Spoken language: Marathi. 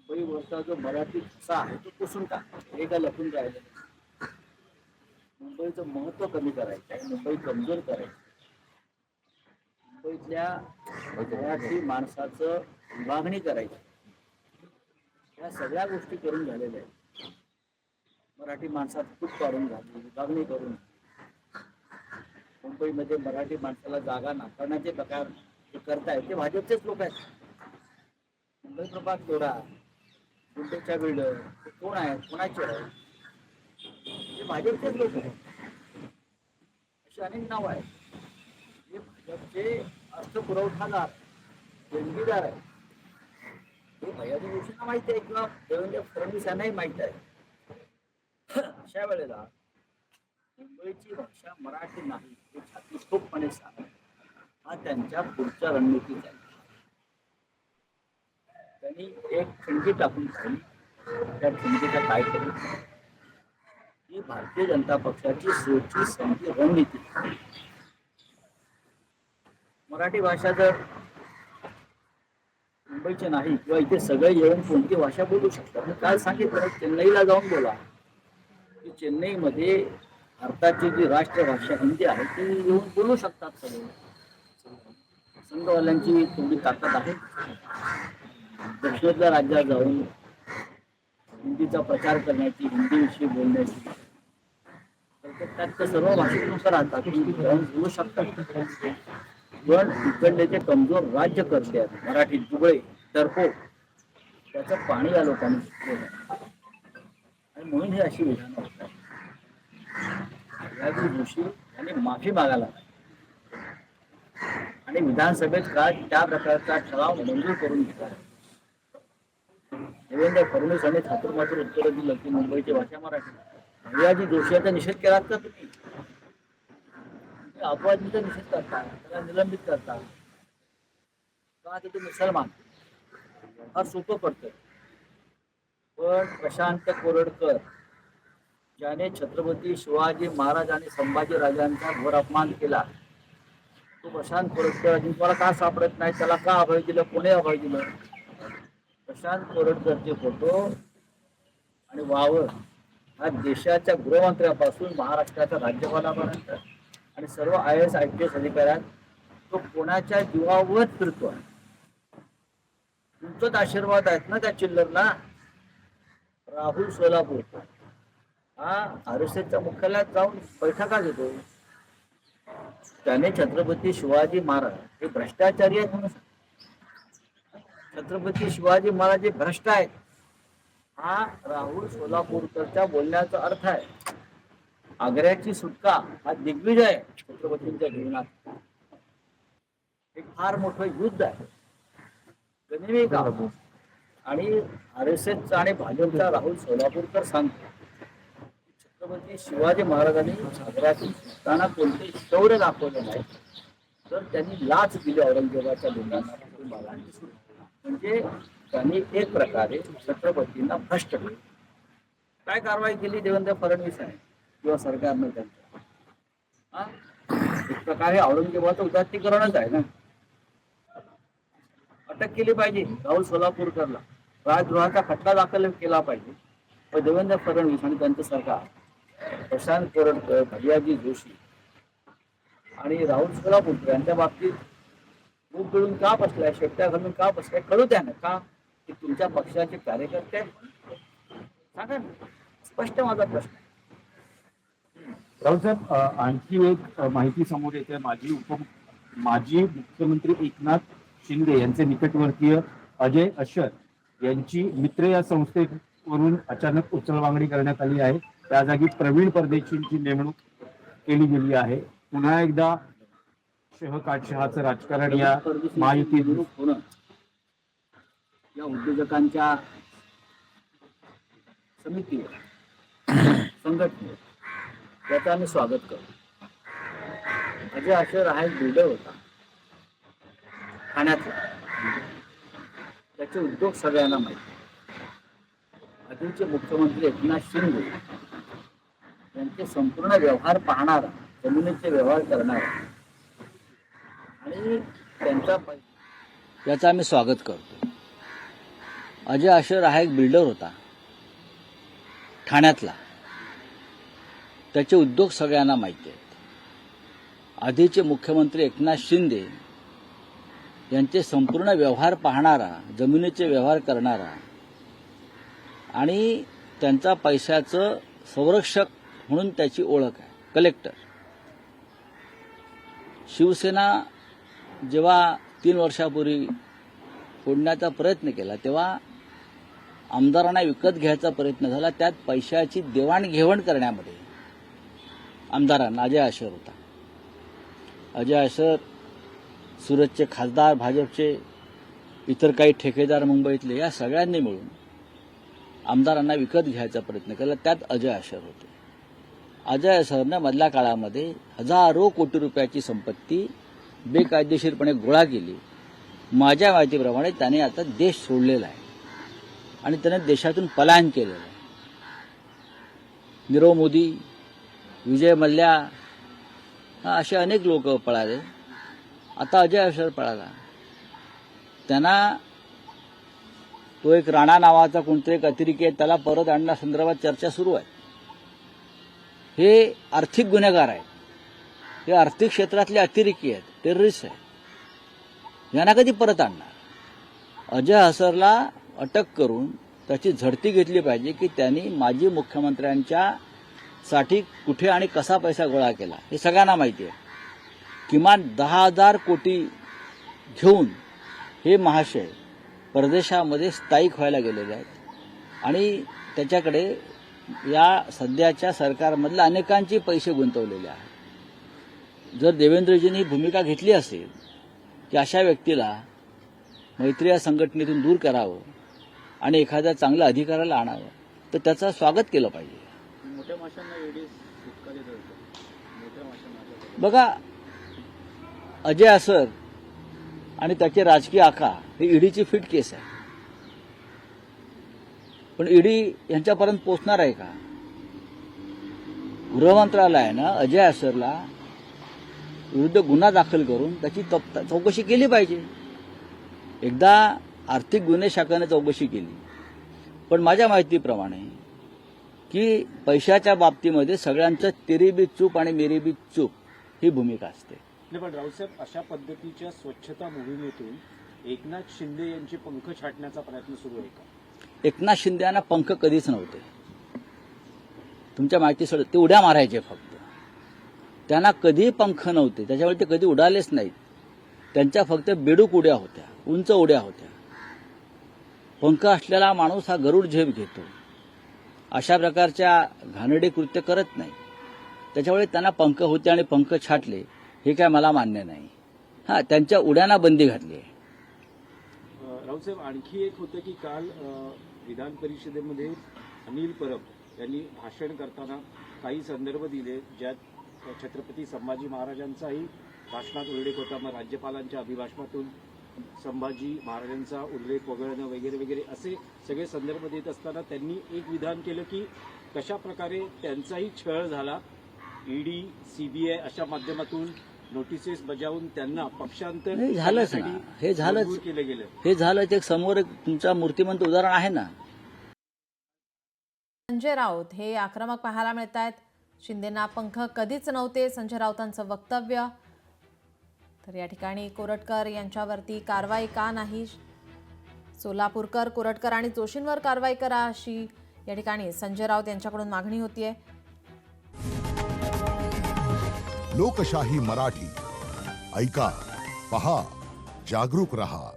मुंबईवरचा जो मराठी भाषा आहे तो पुसून टाकतो, हे काय लपून राहिलं नाही. मुंबईचं महत्व कमी करायचं आहे, मुंबई कमजोर करायची, मुंबईतल्या मराठी माणसाचं विभागणी करायची, या सगळ्या गोष्टी करून झालेल्या आहेत. मराठी माणसात खूप काढून घातली, विभागणी करून मुंबईमध्ये मराठी माणसाला जागा नाकारण्याचे प्रकार जे करतायत ते भाजपचेच लोक आहेत. मुंबई प्रभात तोडा, गुंडेच्या बिल्डर कोण आहेत, कोणाचे आहेत, हे भाजपचेच लोक आहेत. अशी अनेक नाव आहेत. हे भाजपचे अर्थपुरवठादार देणगीदार आहेत. हे भैयाजी जोशींना माहिती आहे किंवा देवेंद्र फडणवीस यांनाही माहित आहे. अशा वेळेला मुंबईची भाषा मराठी नाही हे छातीस्थोपपणे सांगणं हा त्यांच्या पुढच्या रणनीतीचा आहे. त्यांनी एक खिंडी टाकून पाहिली, त्या खिंडीचा काय करू ही भारतीय जनता पक्षाची सोची समजी रणनीती. मराठी भाषा जर मुंबईचे नाही किंवा इथे सगळे येऊन कोणती भाषा बोलू शकतात. मी काल सांगितलं चेन्नईला जाऊन बोला की चेन्नईमध्ये भारताची जी राष्ट्रभाषा हिंदी आहे ती येऊन बोलू शकतात सगळे. संघवाल्यांची तेवढी ताकद आहे. दक्षिणेतल्या राज्यात जाऊन हिंदीचा प्रचार करण्याची, हिंदीविषयी बोलण्याची, त्यात सर्व भाषिक लोक राहतात, जाऊन बोलू शकतात. पण इकडले जे कमजोर राज्य करते आहेत मराठी दुबळे डरपोक, त्याचं पाणी या लोकांनी घेतलेलं आणि म्हणून ही अशी विधानं होतात. भैयाजी जोशी यांनी माफी मागायला आणि विधानसभेत काल त्या प्रकारचा ठराव मंजूर करून घेतला. देवेंद्र फडणवीस यांनी थातुरमातुर उत्तर दिलं की मुंबईची भाषा मराठी. भैयाजी जोशी याचा निषेध केलात का तुम्ही? अपवादीचा निषेध करता, त्याला निलंबित करता का? ते मुसलमान फार सोपं पडतं. पण प्रशांत कोरडकर ज्याने छत्रपती शिवाजी महाराज आणि संभाजी राजांचा घोर अपमान केला, तो प्रशांत कोरडकर अजून तुम्हाला का सापडत नाही? त्याला का अभय दिलं? कोणी अभय दिलं? प्रशांत कोरडकरचे फोटो आणि वावर हा देशाच्या गृहमंत्र्यापासून महाराष्ट्राच्या राज्यपालापर्यंत आणि सर्व IAS IPS अधिकाऱ्यात तो कोणाच्या जीवावर फिरतोय. तुमचाच आशीर्वाद आहेत ना त्या चिल्लरला. राहुल सोलापूर हा RSSच्या मुख्यालयात जाऊन बैठका घेतो. त्याने छत्रपती शिवाजी महाराज हे भ्रष्टाचारी आहेत म्हणून, छत्रपती शिवाजी महाराज हे भ्रष्ट आहेत हा राहुल सोलापूरकरच्या बोलण्याचा अर्थ आहे. आग्र्याची सुटका हा दिग्विजय आहे छत्रपतींच्या जीवनात. एक फार मोठं युद्ध आहे, गनिमी काम. आणि RSSचा आणि भाजपचा राहुल सोलापूरकर सांगतो छत्रपती शिवाजी महाराजांनी आग्र्यातून सुटताना कोणते शौर्य दाखवले नाही, तर त्यांनी लाच दिली औरंगजेबाच्या लोकांना. म्हणजे त्यांनी एक प्रकारे छत्रपतींना भ्रष्ट केले. काय कारवाई केली देवेंद्र फडणवीस आहे किंवा सरकारने त्यांच्या? एक प्रकारे औरंगजेबाचं उदात्तीकरणच आहे ना. अटक केली पाहिजे राहुल सोलापूरकरला, राजद्रोहाचा खटला दाखल केला पाहिजे. पण देवेंद्र फडणवीस आणि त्यांचं सरकार प्रशांत कोरडकर, भैयाजी जोशी आणि राहुल सोलापूरकर यांच्या बाबतीत मूग पिळून का बसलाय, शेपट्या घालून का बसलाय कळू द्या ना. का? की तुमच्या पक्षाचे कार्यकर्ते आहेत? सांगा ना, स्पष्ट माझा प्रश्न. राहुल साहेब, आणखी एक माहिती समोर येते. माजी मुख्यमंत्री एकनाथ शिंदे यांचे निकटवर्तीय अजय अशर यांची मित्र या संस्थेवरून अचानक उचलबांगडी करण्यात आली आहे. त्या जागी प्रवीण परदेशींची नेमणूक केली गेली आहे. पुन्हा एकदा शहाचं राजकारण या महायुती या उद्योजकांच्या समितीवर, संघटनेवर, याचं आम्ही स्वागत करतो. अजय अशर हा एक बिल्डर होता ठाण्यातला. त्याचे उद्योग सगळ्यांना माहिती. आधीचे मुख्यमंत्री एकनाथ शिंदे यांचे संपूर्ण व्यवहार पाहणारा, जमिनीचे व्यवहार करणारा आणि त्यांचा याचं आम्ही स्वागत करतो. अजय अशर हा एक बिल्डर होता ठाण्यातला. त्याचे उद्योग सगळ्यांना माहिती आहेत. आधीचे मुख्यमंत्री एकनाथ शिंदे यांचे संपूर्ण व्यवहार पाहणारा, जमिनीचे व्यवहार करणारा आणि त्यांचा पैशाचं संरक्षक म्हणून त्याची ओळख आहे. कलेक्टर. शिवसेना जेव्हा 3 वर्षापूर्वी फोडण्याचा प्रयत्न केला तेव्हा आमदारांना विकत घ्यायचा प्रयत्न झाला. त्यात पैशाची देवाणघेवाण करण्यामध्ये आमदारांना अजय अशर होता. अजय अशर, सुरतचे खासदार भाजपचे, इतर काही ठेकेदार मुंबईतले, या सगळ्यांनी मिळून आमदारांना विकत घ्यायचा प्रयत्न केला. त्यात अजय अशर होते. अजय अशरनं मधल्या काळामध्ये हजारो कोटी रुपयाची संपत्ती बेकायदेशीरपणे गोळा केली. माझ्या माहितीप्रमाणे त्याने आता देश सोडलेला आहे आणि त्याने देशातून पलायन केलेलं आहे. नीरव मोदी, विजय मल्ल्या असे अनेक लोक पळाले. आता अजय अशर पळाला. त्यांना तो एक राणा नावाचा कोणतरी एक अतिरेकी आहे, त्याला परत आणण्यासंदर्भात चर्चा सुरू आहे. हे आर्थिक गुन्हेगार आहेत. हे आर्थिक क्षेत्रातले अतिरेकी आहेत, टेररिस्ट आहेत. यांना कधी परत आणणार? अजय अशरला अटक करून त्याची झडती घेतली पाहिजे की त्यांनी माजी मुख्यमंत्र्यांच्या साठी कुठे आणि कसा पैसा गोळा केला हे सगळ्यांना माहिती आहे. किमान 10,000 कोटी घेऊन हे महाशय परदेशामध्ये स्थायिक व्हायला गेलेले आहेत आणि त्याच्याकडे या सध्याच्या सरकारमधल्या अनेकांचे पैसे गुंतवलेले आहेत. जर देवेंद्रजींनी ही भूमिका घेतली असेल की अशा व्यक्तीला मैत्री या संघटनेतून दूर करावं आणि एखाद्या चांगल्या अधिकाऱ्याला आणावं तर त्याचं स्वागत केलं पाहिजे. मोठ्या माशांना ईडी सुटका देत होतं. मोठ्या माशांना बघा, अजय अशर आणि त्याचे राजकीय आखा ही ईडीची फिट केस आहे. पण ईडी यांच्यापर्यंत पोहोचणार आहे का? गृहमंत्रालयानं अजय अशरला विरुद्ध गुन्हा दाखल करून त्याची चौकशी केली पाहिजे. एकदा आर्थिक गुन्हे शाखेने चौकशी केली, पण माझ्या माहितीप्रमाणे की पैशाच्या बाबतीमध्ये सगळ्यांचं तेरी बी चूप आणि मेरी बी चूप ही भूमिका असते. नाही, पण रावसाहेब, अशा पद्धतीच्या स्वच्छता मोहिमेतून एकनाथ शिंदे यांचे पंख छाटण्याचा प्रयत्न सुरू आहे का? एकनाथ शिंदे यांना पंख कधीच नव्हते. तुमच्या माहितीसाठी ते उड्या मारायचे फक्त. त्यांना कधीही पंख नव्हते, त्याच्यामुळे ते कधी उडालेच नाहीत. त्यांच्या फक्त बेडूक उड्या होत्या, उंच उड्या होत्या. पंख असलेला माणूस हा गरुड झेप घेतो, अशा प्रकारच्या घाणेरडी कृत्य करत नाही. त्याच्यामुळे त्यांना पंख होते आणि पंख छाटले हे काय मला मान्य नाही. हां, त्यांच्या उड्यांना बंदी घातली आहे. रावसाहेब, आणखी एक होतं की काल विधान परिषदेमध्ये अनिल परब यांनी भाषण करताना काही संदर्भ दिले ज्यात छत्रपती संभाजी महाराजांचाही भाषणात उल्लेख होता. मग राज्यपालांच्या अभिभाषणातून संभाजी महाराजांचा उल्लेख वगळणं वगैरे वगैरे असे सगळे संदर्भ देत असताना त्यांनी एक विधान केलं की कशा प्रकारे त्यांचाही छळ झाला. ईडी, सीबीआय अशा माध्यमातून नोटिसेस बजावून त्यांना पक्षांतर हे झालंच ना, हे झालंच. मजबूर केलं गेलं. हे झालं ते समोर एक तुमचा मूर्तिमंत उदाहरण आहे ना. संजय राऊत हे आक्रमक पाहायला मिळत आहेत. शिंदेना पंख कधीच नव्हते, संजय राऊतांचं वक्तव्य. तर या ठिकाणी कोरटकर यांच्यावरती कारवाई का नाही? सोलापूरकर, कोरटकर आणि जोशींवर कारवाई करा अशी या ठिकाणी संजय राऊत यांच्याकडून मागणी होतीये. लोकशाही मराठी ऐका, पहा, जागरूक रहा.